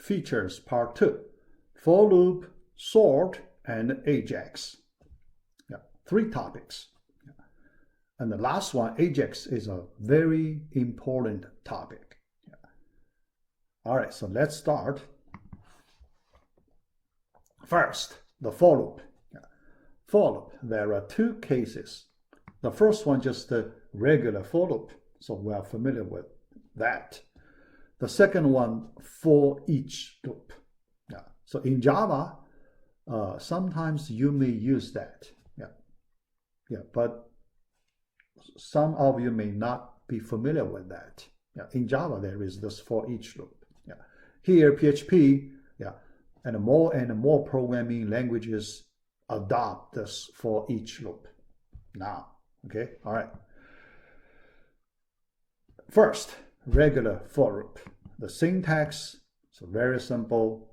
features part 2. For loop, sort, and AJAX. Yeah, 3 topics. Yeah. And the last one, AJAX, is a very important topic. Yeah. All right, so let's start. First, the for loop. Yeah. For loop, there are 2 cases. The first one, just the regular for loop, so we are familiar with that. The second one, for each loop. Yeah. So in Java, sometimes you may use that. Yeah, but some of you may not be familiar with that. Yeah, in Java there is this for each loop. Yeah, here PHP, yeah, and more programming languages adopt this for each loop. Now, okay, all right. First, regular for loop. The syntax, so very simple.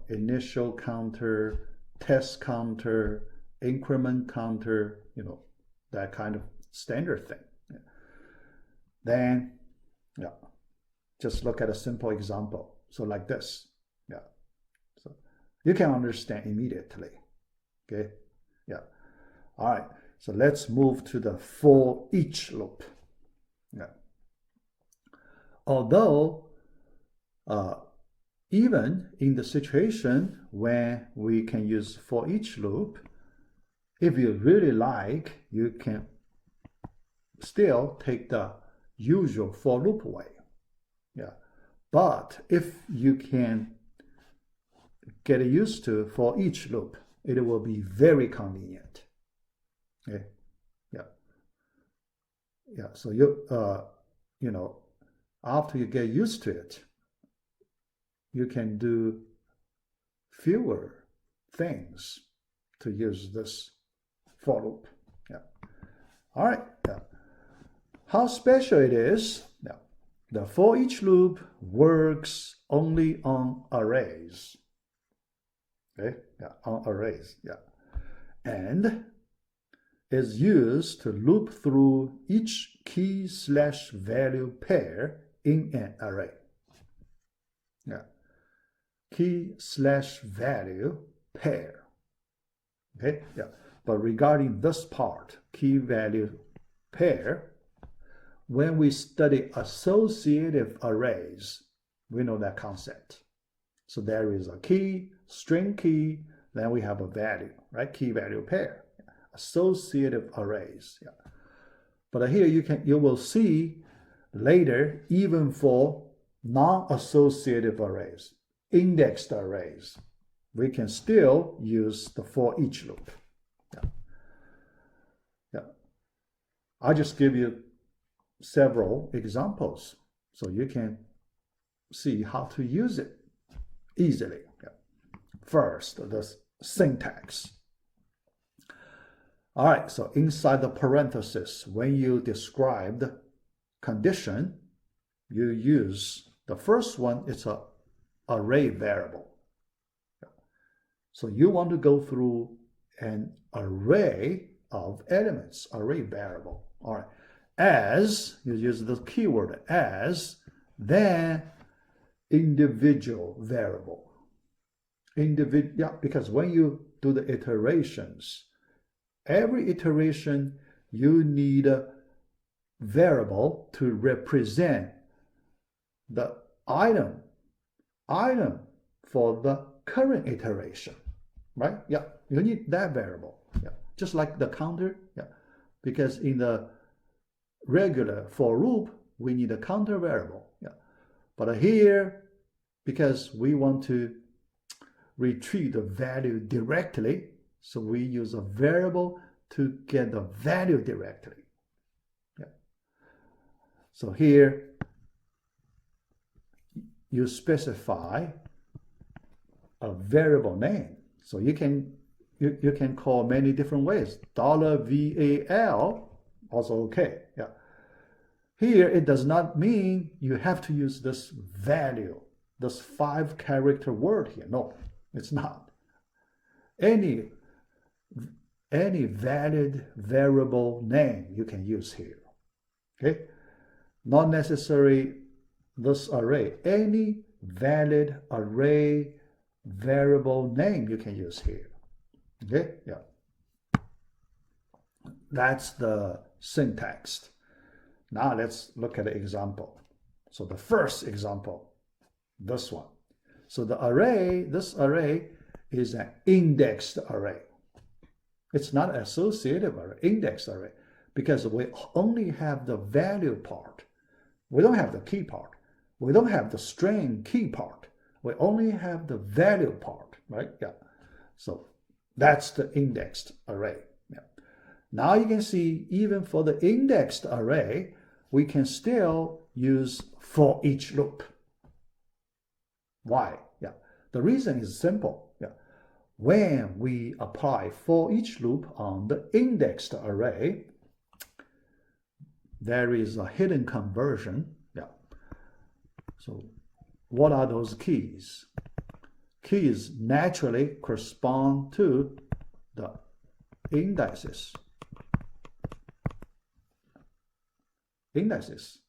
Initial counter, test counter, increment counter, that kind of standard thing. Yeah. Then, yeah, just look at a simple example. So like this, yeah. So you can understand immediately, okay? Yeah. All right, so let's move to the for each loop. Yeah. Although, even in the situation where we can use for each loop, if you really like, you can still take the usual for loop way. Yeah. But if you can get used to for each loop, it will be very convenient. Okay. Yeah. Yeah. So after you get used to it, you can do fewer things to use this for loop. Yeah. All right. Yeah. How special it is? Yeah. The for each loop works only on arrays. Okay. Yeah. On arrays. Yeah. And is used to loop through each key/value pair in an array. Yeah. Key/value pair. Okay. Yeah. But regarding this part, key-value pair, when we study associative arrays, we know that concept. So there is a key, string key, then we have a value, right? Key-value pair, associative arrays. Yeah. But here you will see later, even for non-associative arrays, indexed arrays, we can still use the for each loop. I'll just give you several examples so you can see how to use it easily. Yeah. First, the syntax. All right, so inside the parenthesis, when you describe the condition, you use the first one, it's an array variable. So you want to go through an array of elements, array variable. All right. As, you use the keyword as, then individual variable. Yeah, because when you do the iterations, every iteration you need a variable to represent the item for the current iteration, right? Yeah, you need that variable. Yeah, just like the counter. Yeah, because in the regular for loop we need a counter variable. Yeah, but here, because we want to retrieve the value directly, so we use a variable to get the value directly. Yeah. So here you specify a variable name. So you can call many different ways. $VAL also okay. Yeah. Here it does not mean you have to use this value, this 5-character word here. No, it's not. Any valid variable name you can use here. Okay? Not necessarily this array. Any valid array variable name you can use here. Okay, yeah. That's the syntax. Now let's look at the example. So the first example, this one. So the array, this array is an indexed array. It's not an associative array, indexed array, because we only have the value part. We don't have the key part. We don't have the string key part. We only have the value part, right? Yeah. So that's the indexed array. Yeah. Now you can see even for the indexed array, we can still use for each loop. Why? Yeah. The reason is simple. Yeah. When we apply for each loop on the indexed array, there is a hidden conversion. Yeah. So what are those keys? Keys naturally correspond to the indices. Indices.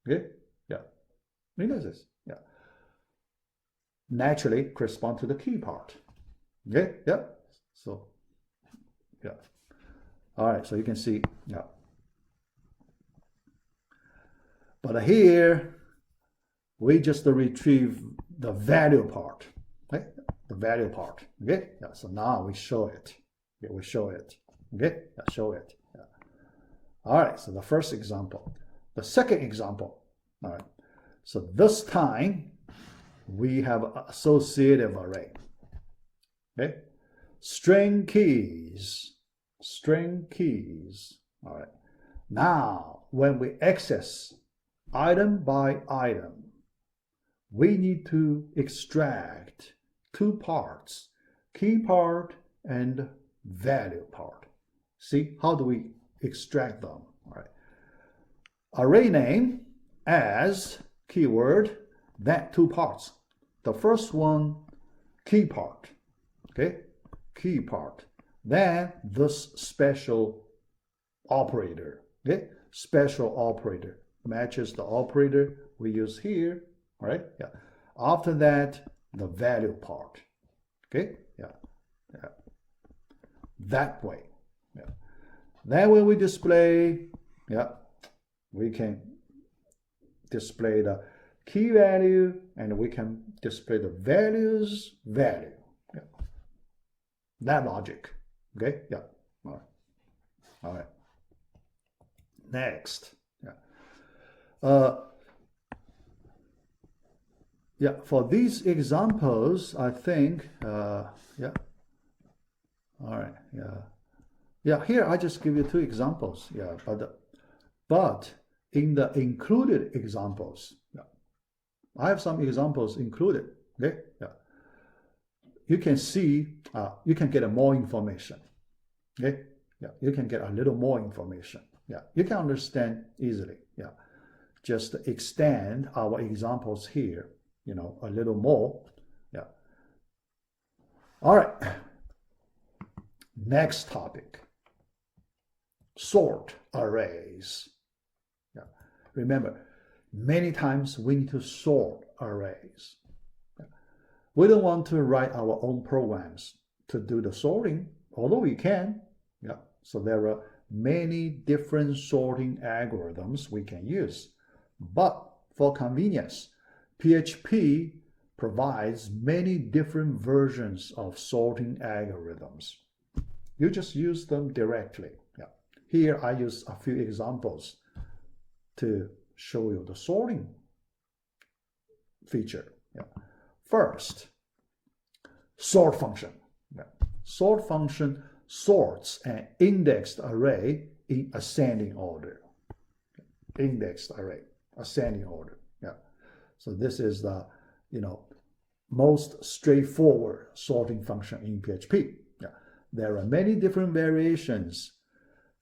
Okay? Yeah. Indices. Yeah. Naturally correspond to the key part. Okay? Yeah. So, yeah. All right. So you can see, yeah. But here, we just retrieve the value part. Okay? The value part. Okay? Yeah. So now we show it. Okay, we show it. Okay? Yeah, show it. Yeah. All right. So the first example. The second example. All right. So this time, we have an associative array. Okay? String keys. String keys. All right. Now, when we access item by item, we need to extract two parts, key part and value part. See, how do we extract them? All right. Array name as keyword, that two parts. The first one, key part. Okay, key part. Then this special operator. Okay, special operator matches the operator we use here. All right. Yeah. After that, the value part. Okay. Yeah. Yeah. That way. Yeah. Then when we display, yeah, we can display the key value and we can display the values value. Yeah. That logic. Okay. Yeah. All right. All right. Next. Yeah. Yeah, for these examples, I think, yeah. All right, yeah. Yeah, here I just give you two examples, yeah, but in the included examples, yeah, I have some examples included, okay, yeah. You can see, you can get more information, okay, yeah, you can get a little more information, yeah, you can understand easily, yeah. Just extend our examples here, you know, a little more. Yeah. All right. Next topic. Sort arrays. Yeah. Remember, many times we need to sort arrays. Yeah. We don't want to write our own programs to do the sorting, although we can. Yeah. So there are many different sorting algorithms we can use. But for convenience, PHP provides many different versions of sorting algorithms. You just use them directly. Yeah. Here I use a few examples to show you the sorting feature. Yeah. First, sort function. Yeah. Sort function sorts an indexed array in ascending order. Indexed array, ascending order. Yeah. So this is the, you know, most straightforward sorting function in PHP. Yeah. There are many different variations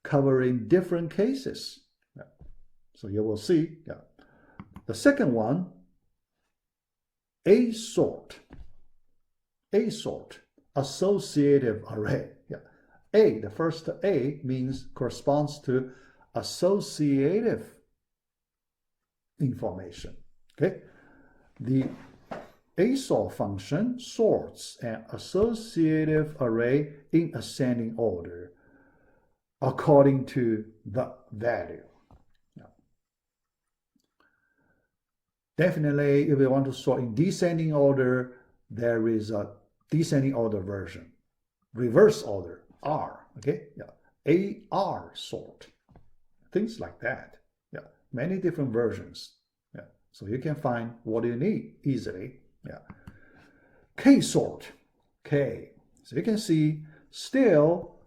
covering different cases. Yeah. So you will see. Yeah. The second one, a sort, associative array. Yeah. The first A means corresponds to associative information. Okay. The A sort function sorts an associative array in ascending order according to the value. Definitely, if we want to sort in descending order, there is a descending order version. Reverse order, R, okay? Yeah. AR sort, things like that. Yeah, many different versions. Yeah, so you can find what you need easily. Yeah. K sort, K. So you can see still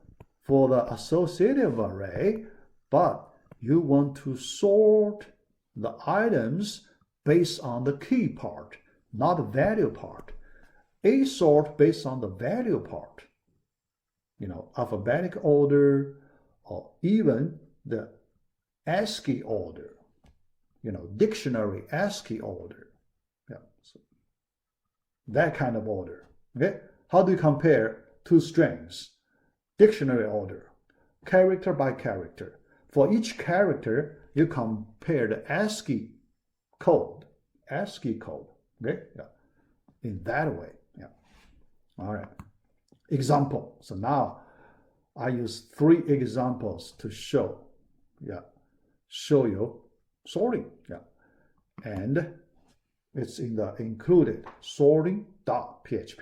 for the associative array, but you want to sort the items based on the key part, not the value part. A sort based on the value part, alphabetic order, or even the ASCII order, dictionary ASCII order. Yeah, so that kind of order. Okay, how do you compare two strings? Dictionary order, character by character. For each character, you compare the ASCII code. Okay, yeah, in that way. Yeah. All right. Example. So now I use 3 examples to show you sorting. Yeah. And it's in the included sorting.php.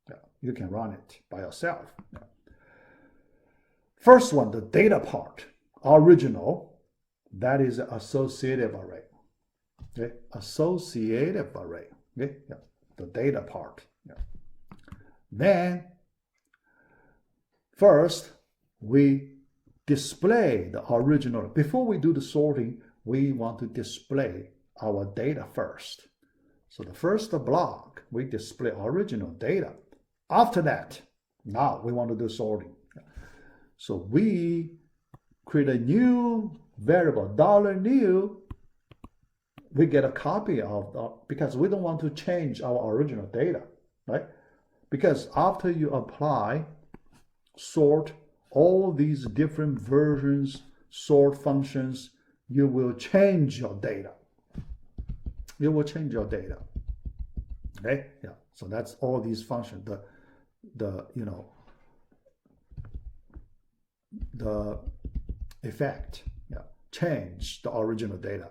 Yeah. You can run it by yourself. Yeah. First one, the data part, original, that is associative array. Okay, associative array. Okay, yeah, the data part. Yeah. Then first we display the original. Before we do the sorting, we want to display our data first. So the first block, we display original data. After that, now we want to do sorting. So we create a new variable, $new. We get a copy of because we don't want to change our original data, right? Because after you apply sort, all these different versions, sort functions, you will change your data. You will change your data. Okay? Yeah. So that's all these functions. The effect, yeah, change the original data.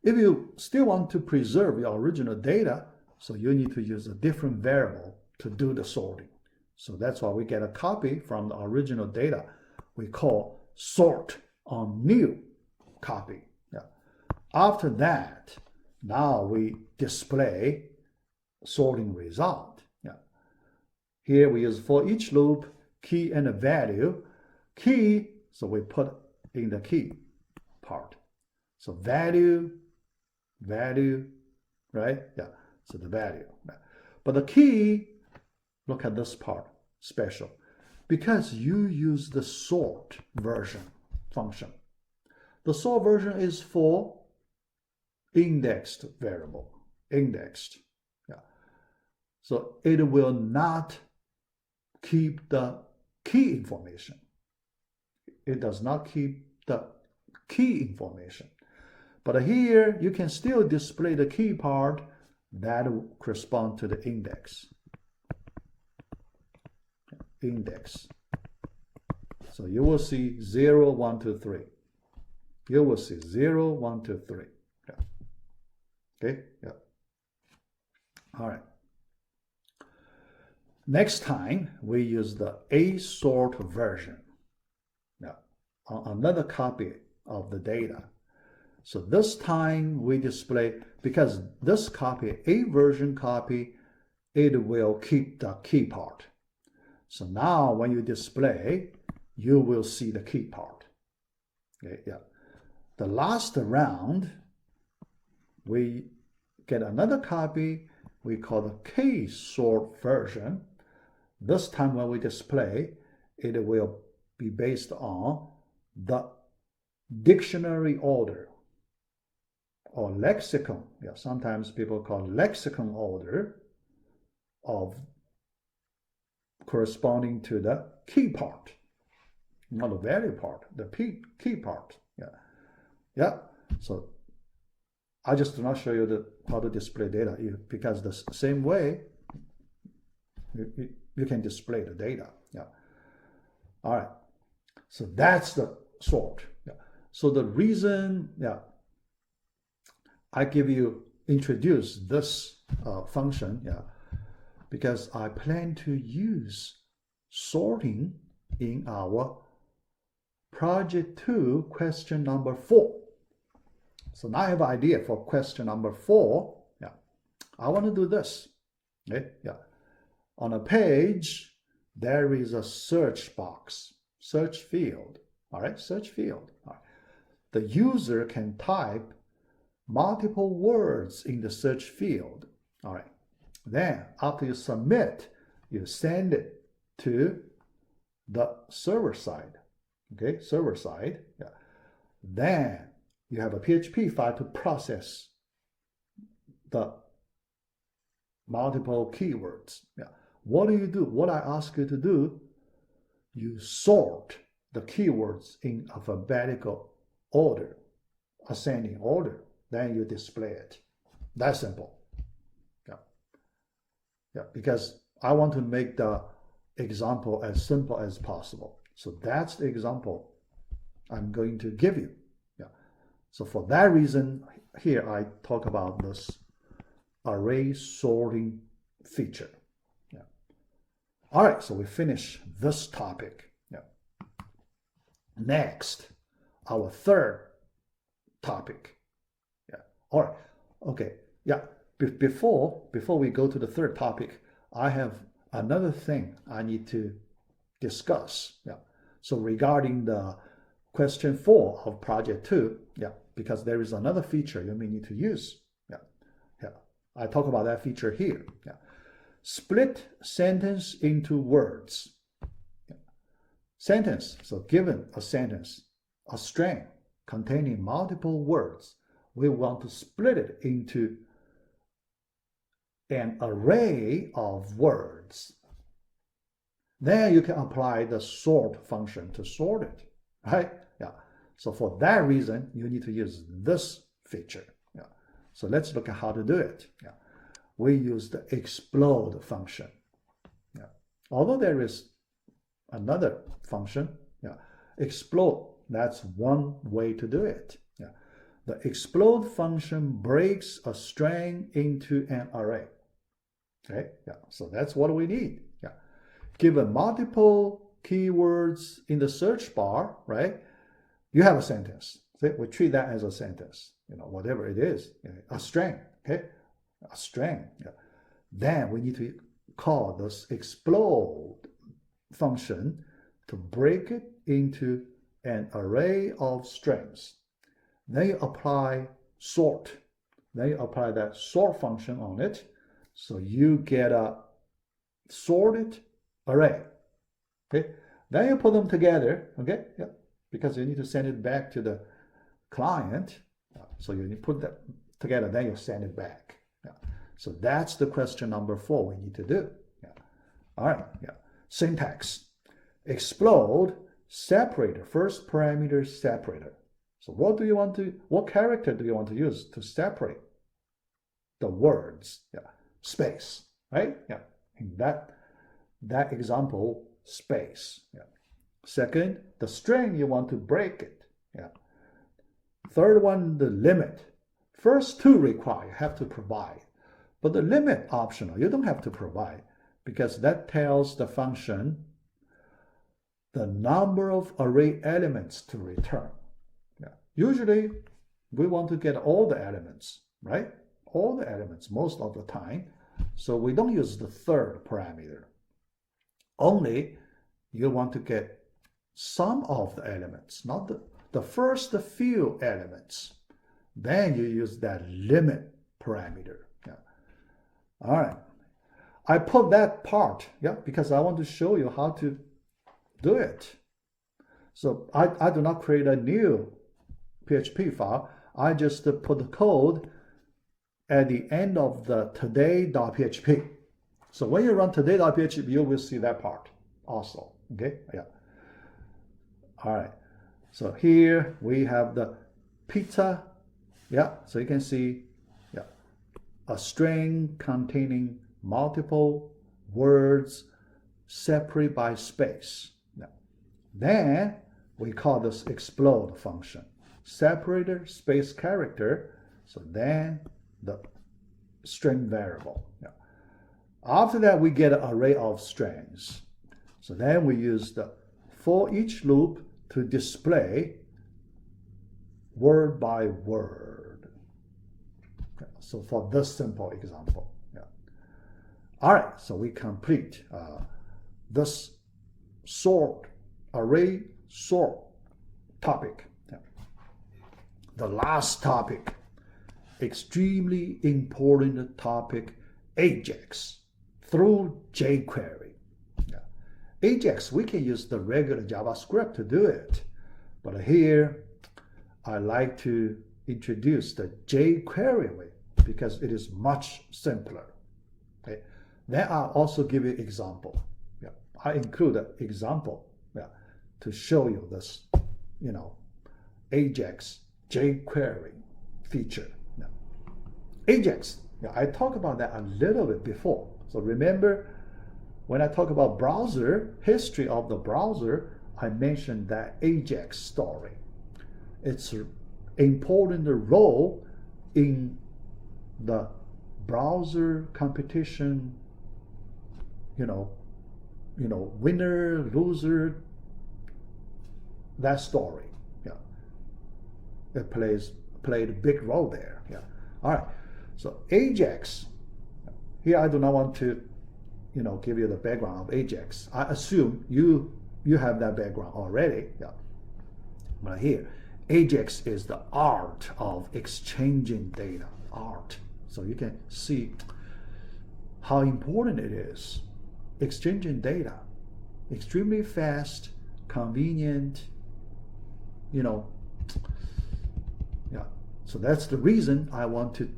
If you still want to preserve your original data, so you need to use a different variable to do the sorting. So that's why we get a copy from the original data. We call sort on new copy. Yeah. After that, now we display sorting result. Yeah. Here we use for each loop, key and a value. Key, so we put in the key part. So value, right? Yeah, so the value. But the key, look at this part, special. Because you use the sort version function. The sort version is for indexed variable, indexed. Yeah. So it will not keep the key information. It does not keep the key information. But here you can still display the key part that corresponds to the index. Index. So you will see 0, 1, 2, 3. You will see 0, 1, 2, 3. Yeah. Okay? Yeah. All right. Next time we use the A sort version. Now, another copy of the data. So this time we display, because this copy, A version copy, it will keep the key part. So now when you display, you will see the key part. Okay, yeah. The last round, we get another copy we call the K sort version. This time when we display, it will be based on the dictionary order or lexicon. Yeah, sometimes people call lexicon order of corresponding to the key part, not the value part, the key part. Yeah, yeah. So I just do not show you how to display data because the same way you can display the data. Yeah. All right. So that's the sort. Yeah. So the reason, I introduce this function, because I plan to use sorting in our project 2 question number 4. So now I have an idea for question number 4. I want to do this. Okay? On a page, there is a search box, search field. All right, search field. All right. The user can type multiple words in the search field. All right. Then after you submit, you send it to the server side. Okay, server side. Then you have a PHP file to process the multiple keywords. What do you do? What I ask you to do, you sort the keywords in alphabetical order, ascending order. Then you display it. That's simple. Because I want to make the example as simple as possible. So that's the example I'm going to give you. So for that reason, here I talk about this array sorting feature. All right, so we finish this topic. Next, our third topic. All right, okay, Before we go to the third topic, I have another thing I need to discuss. So regarding the question 4 of project 2, because there is another feature you may need to use. I talk about that feature here. Split sentence into words. Sentence, so given a sentence, a string containing multiple words, we want to split it into an array of words. Then you can apply the sort function to sort it, right? So for that reason, you need to use this feature. So let's look at how to do it. We use the explode function. Although there is another function, explode, that's one way to do it. The explode function breaks a string into an array. Okay, so that's what we need. Given multiple keywords in the search bar, right? You have a sentence. So we treat that as a sentence, whatever it is, a string, okay? A string. Then we need to call this explode function to break it into an array of strings. Then you apply sort. Then you apply that sort function on it. So you get a sorted array. Okay. Then you put them together. Okay. Because you need to send it back to the client. So you put that together, then you send it back. So that's the question number 4 we need to do. All right. Syntax. Explode separator, first parameter separator. So what character do you want to use to separate the words? Space, right? In that example, space. Second, the string, you want to break it. Third one, the limit. First 2 require, you have to provide. But the limit optional, you don't have to provide because that tells the function the number of array elements to return. Usually, we want to get all the elements, right? All the elements most of the time. So we don't use the third parameter. Only you want to get some of the elements, not the first few elements. Then you use that limit parameter. All right. I put that part, because I want to show you how to do it. So I do not create a new PHP file. I just put the code at the end of the today.php. So when you run today.php, you will see that part also. Okay. All right. So here we have the pizza Yeah, so you can see, yeah, a string containing multiple words separated by space. Yeah. Then we call this explode function. Separator, space character, so then the string variable. Yeah. After that, we get an array of strings. So then we use the for each loop to display word by word. Okay, so for this simple example. Yeah. All right, so we complete this array sort topic. Yeah. The last topic, extremely important topic, AJAX through jQuery. Yeah. AJAX, we can use the regular JavaScript to do it, but here I like to introduce the jQuery way because it is much simpler. Okay. Then I'll also give you example. Yeah. I include an example, yeah, to show you this, AJAX jQuery feature. Yeah. AJAX, yeah, I talked about that a little bit before. So remember, when I talk about browser, history of the browser, I mentioned that AJAX story. It's an important role in the browser competition, winner, loser, that story. Yeah. It played a big role there. Yeah. All right. So AJAX, here I do not want to, give you the background of AJAX. I assume you have that background already. Yeah. But here, AJAX is the art of exchanging data. Art. So you can see how important it is. Exchanging data. Extremely fast, convenient, Yeah. So that's the reason I want to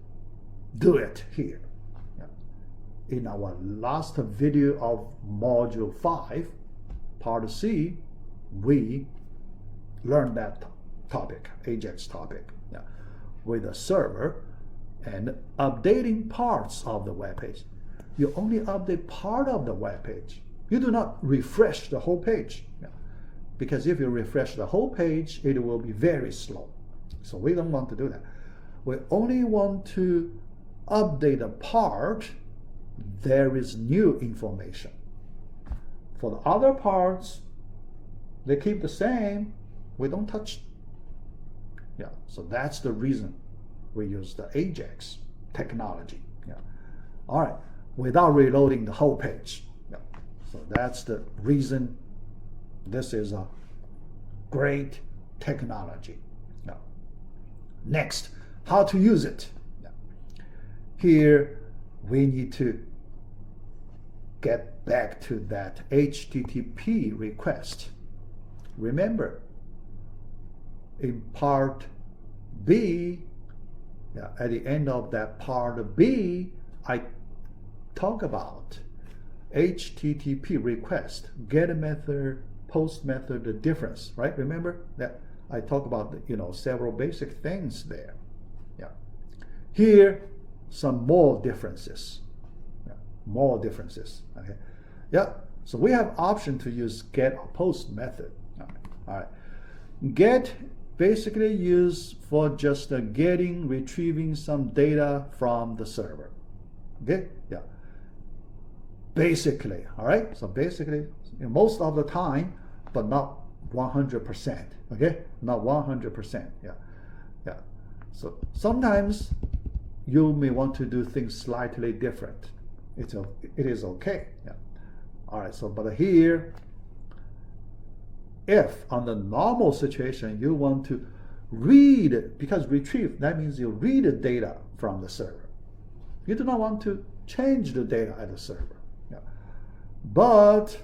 do it here. Yeah. In our last video of Module 5, Part C, we learned that topic, AJAX topic, yeah, with a server and updating parts of the web page. You only update part of the web page. You do not refresh the whole page. Yeah. Because if you refresh the whole page, it will be very slow. So we don't want to do that. We only want to update a part there is new information. For the other parts, they keep the same. We don't touch. Yeah, so that's the reason we use the AJAX technology. Yeah. All right, without reloading the whole page. Yeah. So that's the reason this is a great technology. Yeah. Next, how to use it. Yeah. Here, we need to get back to that HTTP request. Remember, in part B, yeah, at the end of that part B, I talk about HTTP request, get method, post method, the difference, right? Remember that I talk about several basic things there. Yeah. Here, some more differences. Yeah. More differences. Okay. Yeah. So we have option to use get or post method. All right. Get basically used for just getting, retrieving some data from the server. Okay? Yeah. Basically, all right? So basically, most of the time, but not 100%. Okay? Not 100%. Yeah. Yeah. So sometimes you may want to do things slightly different. It is okay. Yeah. All right. So, but here, if on the normal situation you want to read, because retrieve, that means you read the data from the server. You do not want to change the data at the server. Yeah. But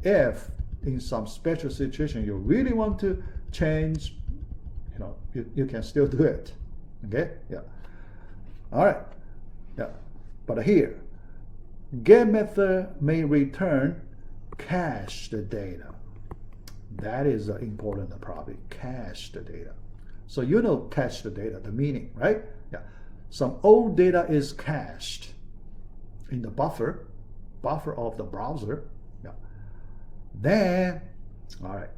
if in some special situation you really want to change, you can still do it. Okay? Yeah. All right. Yeah. But here, get method may return cached data. That is an important property, cache the data. So you know cache the data, the meaning, right? Yeah. Some old data is cached in the buffer of the browser. Yeah. Then, all right,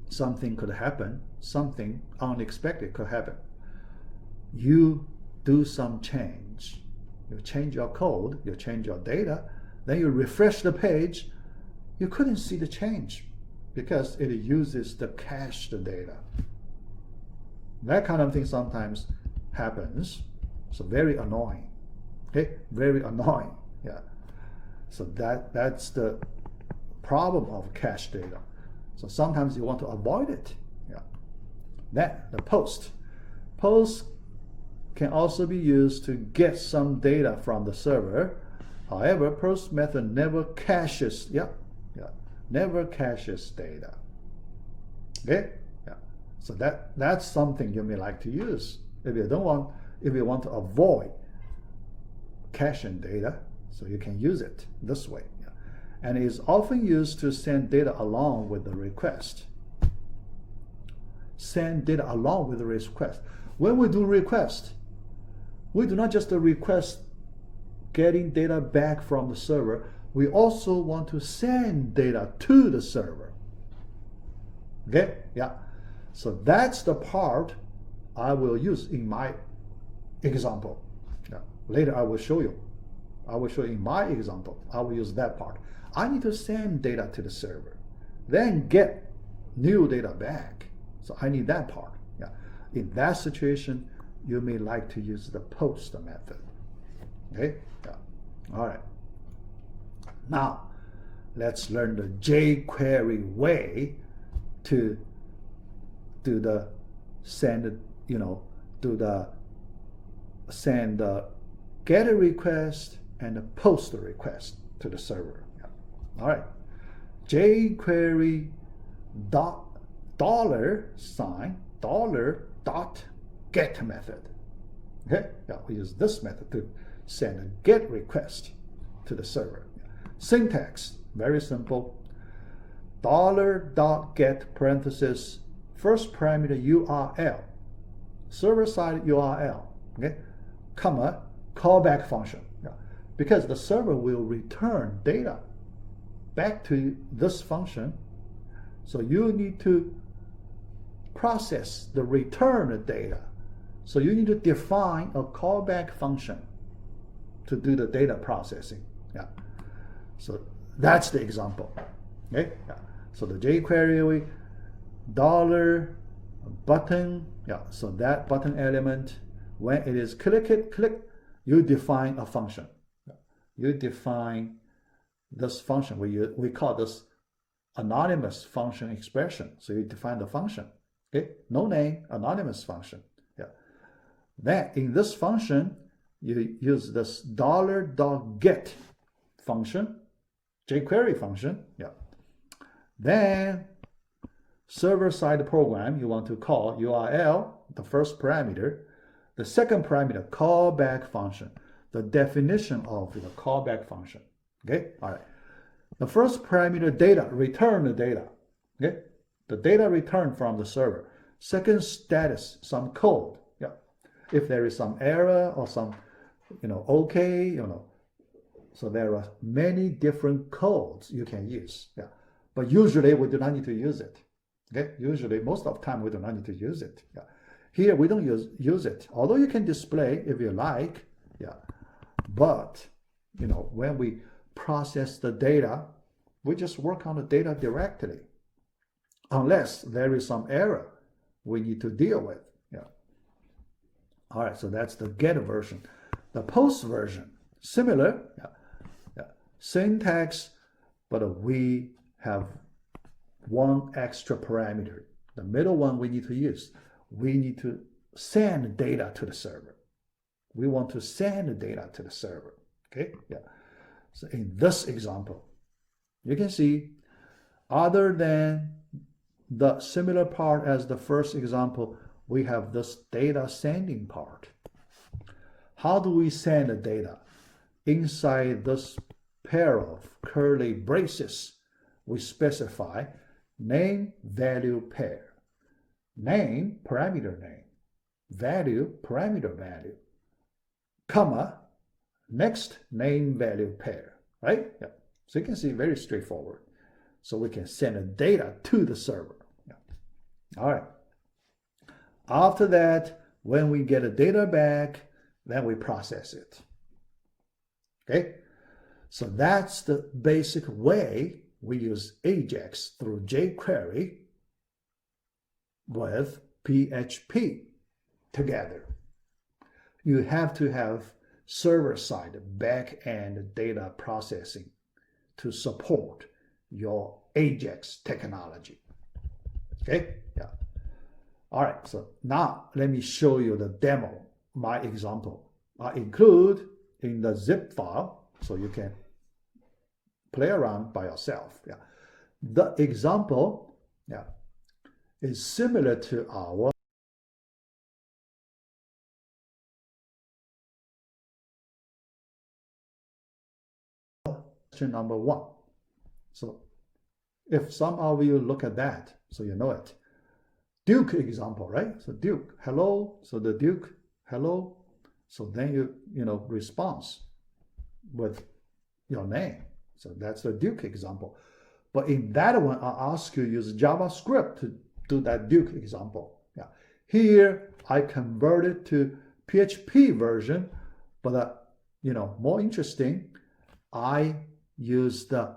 something could happen, something unexpected could happen. You do some change. You change your code, you change your data, then you refresh the page. You couldn't see the change because it uses the cached data. That kind of thing sometimes happens. So very annoying. Okay, very annoying. Yeah. So that's the problem of cached data. So sometimes you want to avoid it. Yeah. Then the post. Post can also be used to get some data from the server. However, post method never caches. Never caches data. Okay. Yeah. So that's something you may like to use if you want to avoid caching data. So you can use it this way. Yeah. And it is often used to send data along with the request. Send data along with the request. When we do request, we do not just request getting data back from the server. We also want to send data to the server. Okay? Yeah. So that's the part I will use in my example. Yeah. Later I will show you. I will show you in my example. I will use that part. I need to send data to the server, then get new data back. So I need that part. Yeah. In that situation, you may like to use the post method. Okay? Yeah. All right. Now, let's learn the jQuery way to do the send, send the get a request and the post a request to the server. Yeah. All right. jQuery $$.get method. Okay? Yeah, we use this method to send a get request to the server. Syntax, very simple. $.get parenthesis, first parameter URL, server-side URL, okay, comma, callback function. Yeah. Because the server will return data back to this function, so you need to process the return data. So you need to define a callback function to do the data processing. Yeah. So that's the example. Okay. Yeah. So the jQuery $button. Yeah. So that button element, when it is click, you define a function. You define this function. We call this anonymous function expression. So you define the function. Okay. No name, anonymous function. Yeah. Then in this function, you use this $.get function, jQuery function. Yeah. Then server-side program, you want to call URL, the first parameter. The second parameter, callback function, the definition of the callback function. Okay. All right. The first parameter, data, return the data. Okay. The data returned from the server. Second, status, some code. Yeah. If there is some error or some, okay, so there are many different codes you can use. Yeah. But usually we do not need to use it. Okay. Usually, most of the time we do not need to use it. Yeah. Here we don't use it. Although you can display if you like. Yeah. But when we process the data, we just work on the data directly. Unless there is some error we need to deal with. Yeah. All right, so that's the get version. The post version, similar. Yeah. Yeah. Syntax, but we have one extra parameter. The middle one we need to use. We need to send data to the server. We want to send data to the server. Okay? Yeah. So in this example, you can see other than the similar part as the first example, we have this data sending part. How do we send the data? Inside this pair of curly braces, we specify name value pair. name, parameter name, value, parameter value, comma, next name value pair, right? Yeah. So you can see very straightforward. So we can send the data to the server. Yeah. All right. After that, when we get the data back, then we process it. Okay? So that's the basic way we use AJAX through jQuery with PHP together. You have to have server-side back-end data processing to support your AJAX technology. Okay? Yeah. All right, so now let me show you the demo, my example. I include in the zip file so you can play around by yourself. Yeah. The example, yeah, is similar to our question number 1. So if some of you look at that, so you know it. Duke example, right? So Duke, hello. So the Duke, hello. So then you know, response with your name. So that's the Duke example. But in that one, I ask you use JavaScript to do that Duke example. Yeah. Here, I converted to PHP version, but you know, more interesting, I use the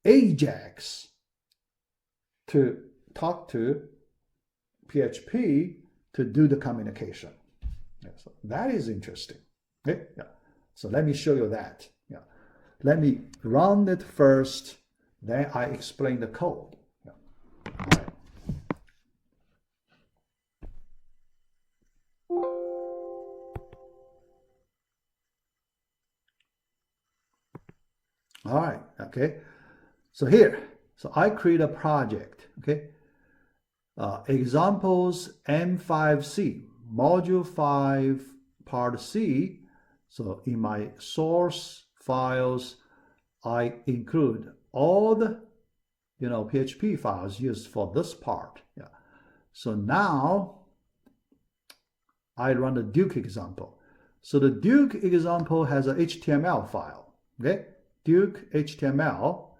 AJAX to talk to PHP to do the communication. Yeah, so that is interesting. Okay? Yeah. So let me show you that. Yeah. Let me run it first, then I explain the code. Yeah. All right. All right, okay. So here, so I create a project, okay. Examples M5C, module 5, part C. So in my source files, I include all the, you know, PHP files used for this part. Yeah. So now I run the Duke example. So the Duke example has a HTML file, okay? Duke HTML.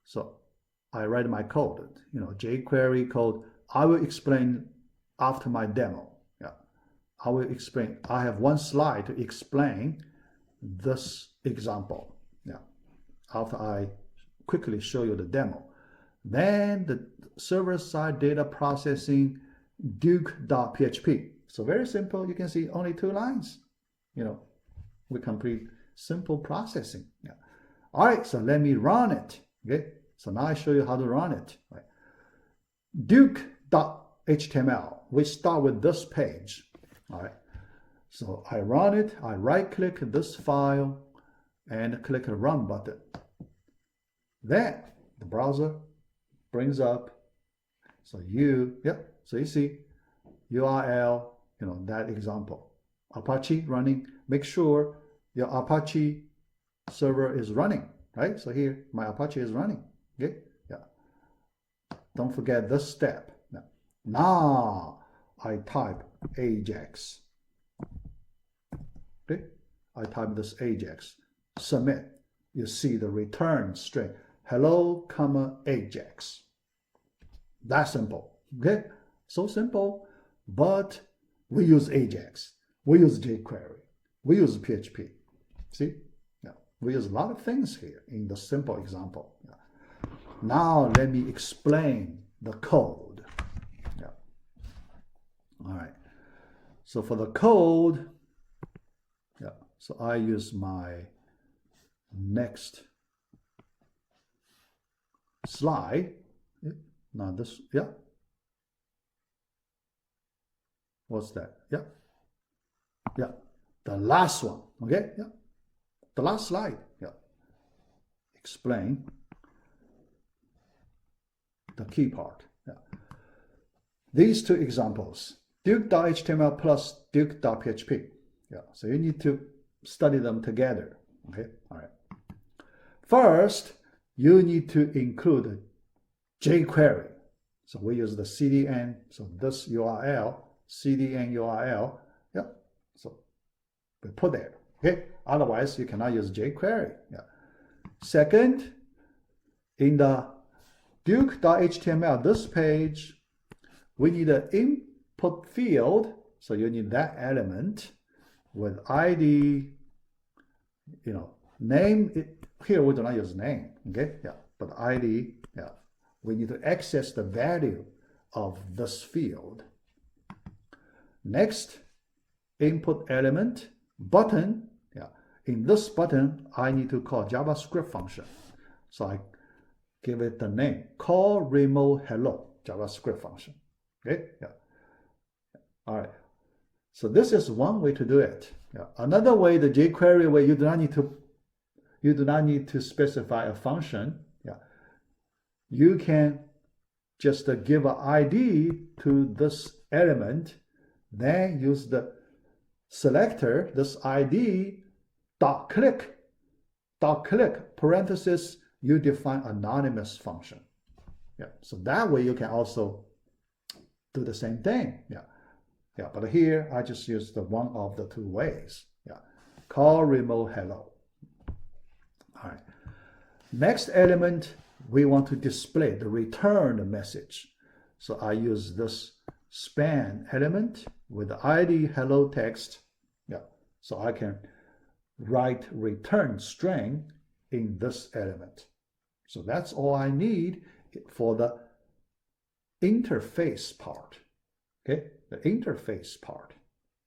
So I write my code, you know, jQuery code. I will explain after my demo. Yeah, I will explain. I have one slide to explain this example. Yeah, after I quickly show you the demo. Then the server-side data processing duke.php. So very simple. You can see only 2 lines. You know, we complete simple processing. Yeah. All right, so let me run it. Okay, so now I show you how to run it. Right. Duke.html. We start with this page. All right, so I run it. I right-click this file and click the Run button. Then the browser brings up. So so you see URL, you know, that example. Apache running. Make sure your Apache server is running, right? So here, my Apache is running, okay? Yeah. Don't forget this step. Now I type AJAX, okay? I type this AJAX, submit. You see the return string, hello, comma, AJAX. That simple, okay? So simple, but we use AJAX, we use jQuery, we use PHP, see? We use a lot of things here in the simple example. Yeah. Now let me explain the code. Yeah. All right. So for the code, yeah. So I use my next slide. Now this, yeah. What's that? Yeah. Yeah. The last one. Okay. Yeah. The last slide, yeah. Explain the key part. Yeah. These 2 examples, Duke.html plus Duke.php. Yeah. So you need to study them together. Okay. All right. First, you need to include jQuery. So we use the CDN, so this URL, CDN URL, yeah, so we put there, okay? Otherwise, you cannot use jQuery, yeah. Second, in the duke.html, this page, we need an input field, so you need that element with ID, name, here we do not use name, okay, yeah, but ID, yeah. We need to access the value of this field. Next, input element, button. Yeah. In this button, I need to call JavaScript function. So I give it the name, call remote hello, JavaScript function. Okay, yeah. All right. So this is one way to do it. Yeah. Another way, the jQuery way, you do not need to specify a function. Yeah. You can just give an ID to this element, then use the selector, this ID, .click, parenthesis, you define anonymous function. Yeah, so that way you can also do the same thing. Yeah, yeah, but here I just use the one of the two ways. Yeah, call remote hello. All right. Next element, we want to display the return message. So I use this span element with the ID hello text. Yeah, so I can write return string in this element. So that's all I need for the interface part. Okay, the interface part.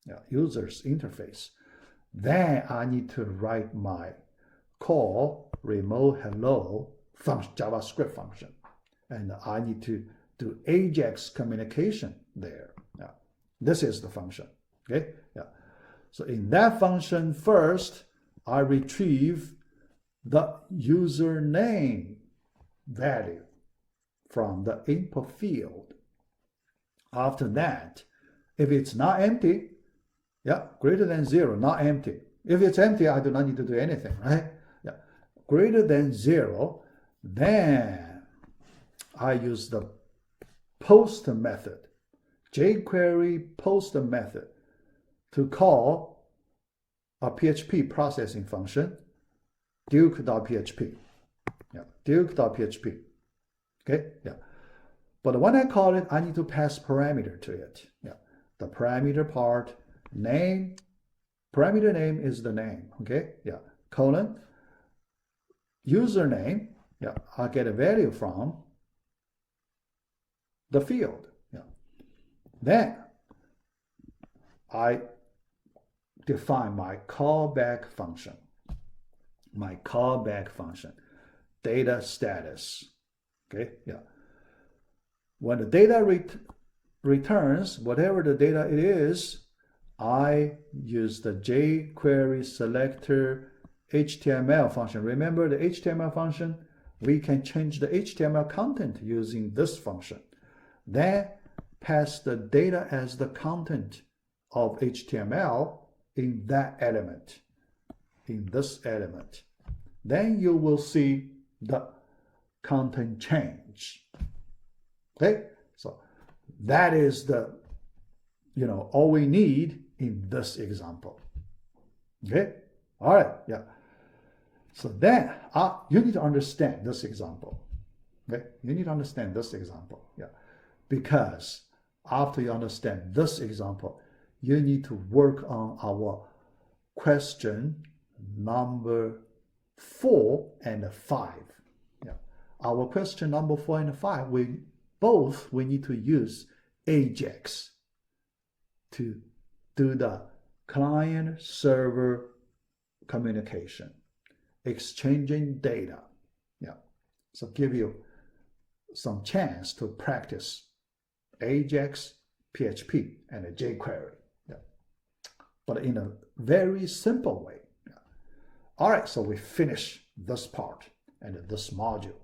Yeah, user's interface. Then I need to write my call remote hello function, JavaScript function, and I need to do AJAX communication there. Yeah, this is the function. Okay, yeah. So in that function, first I retrieve the username value from the input field. After that, if it's not empty, yeah, greater than 0, not empty. If it's empty, I do not need to do anything, right? Yeah, greater than 0, then I use the post method, jQuery post method, to call a PHP processing function, duke.php. Yeah, duke.php. Okay, yeah. But when I call it, I need to pass parameter to it. Yeah, the parameter part, name, parameter name is the name. Okay, yeah, colon, username. Yeah, I get a value from the field. Yeah, then I define my callback function. My callback function, data status. Okay, yeah. When the data returns, whatever the data it is, I use the jQuery selector HTML function. Remember the HTML function? We can change the HTML content using this function. Then pass the data as the content of HTML in that element, in this element. Then you will see the content change. Okay, so that is the, all we need in this example. Okay, all right, yeah. So then you need to understand this example. Okay, you need to understand this example, yeah, because after you understand this example, you need to work on our question number 4 and 5. Yeah, our question number 4 and 5, we need to use AJAX to do the client-server communication, exchanging data. Yeah, so give you some chance to practice AJAX, PHP, and jQuery. Yeah, but in a very simple way. Yeah. All right, so we finish this part and this module.